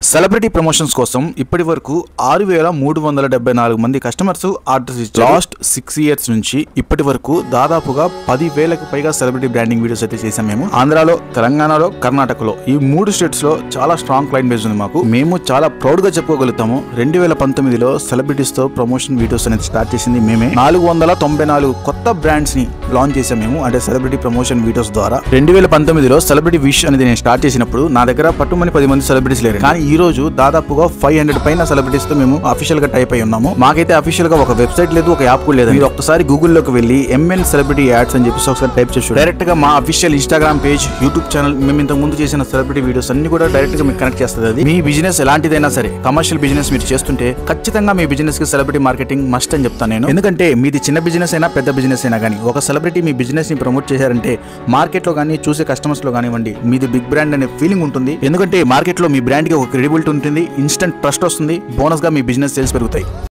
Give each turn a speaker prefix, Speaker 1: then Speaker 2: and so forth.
Speaker 1: Celebrity promotions కోసం ఇప్పటి వరకు 6374 మంది కస్టమర్స్ ఆర్డర్స్ ఇచ్చారు. లాస్ట్ 6 ఇయర్స్ నుంచి ఇప్పటి వరకు దాదాపుగా 10,000కు పైగా సెలబ్రిటీ బ్రాండింగ్ వీడియోస్ అయితే చేసాం. మేము ఆంధ్రాలో, తెలంగాణలో, కర్ణాటకలో ఈ 3 స్టేట్స్ లో చాలా స్ట్రాంగ్ క్లయింట్ బేస్ ఉంది మాకు. మేము చాలా ప్రౌడ్ గా చెప్పుకోగలుగుతాము. 2019లో సెలబ్రిటీస్ తో ప్రమోషన్ వీడియోస్ అనేది స్టార్ట్ చేసింది మేమే. 494 కొత్త బ్రాండ్స్ ని లాంచ్ చేసాం మేము, అంటే సెలబ్రిటీ ప్రమోషన్ వీడియోస్ ద్వారా. 2019లో సెలబ్రిటీ విష్ అనేది నేను స్టార్ట్ చేసినప్పుడు నా దగ్గర పట్టుమని 10 మంది సెలబ్రిటీస్ లేరు. కానీ ఈ రోజు దాదాపుగా 500 పైన సెలబ్రిటీస్ తో మేము అఫీషియల్ గా టైప్ అయి ఉన్నాము. మాకైతే అఫీషియల్ గా ఒక వెబ్సైట్ లేదు, ఒక యాప్ కూడా లేదు. మీరు ఒక్కసారి గూగుల్లోకి వెళ్ళి MN సెలబ్రిటీ యాడ్స్ అని చెప్పి ఒకసారి టైప్ చేసి డైరెక్ట్ గా మా official Instagram page, YouTube channel, మేము ఇంతకు ముందు చేసిన సెలబ్రిటీ వీడియోస్ అన్ని కూడా డైరెక్ట్ గా మీకు కనెక్ట్ చేస్తుంది. అది మీ బిజినెస్ ఎలాంటిదైనా సరే, కమర్షియల్ బిజినెస్ మీరు చేస్తుంటే ఖచ్చితంగా మీ బిజినెస్ కి సెలబ్రిటీ మార్కెటింగ్ మస్ట్ అని చెప్తాను నేను. ఎందుకంటే మీది చిన్న బిజినెస్ అయినా పెద్ద బిజినెస్ అయినా కానీ ఒక సెలబ్రిటీ మీ బిజినెస్ ని ప్రమోట్ చేశారంటే మార్కెట్ లో కానీ చూసే కస్టమర్స్ లో కానివ్వండి, మీది బిగ్ బ్రాండ్ అనే ఫీలింగ్ ఉంటుంది. ఎందుకంటే మార్కెట్ లో మీ బ్రాండ్ కి ఒక క్రెడిబిలిటీ ఉంటుంది, ఇన్స్టెంట్ ట్రస్ట్ వస్తుంది, బోనస్ గా మీ బిజినెస్ సేల్స్ పెరుగుతాయి.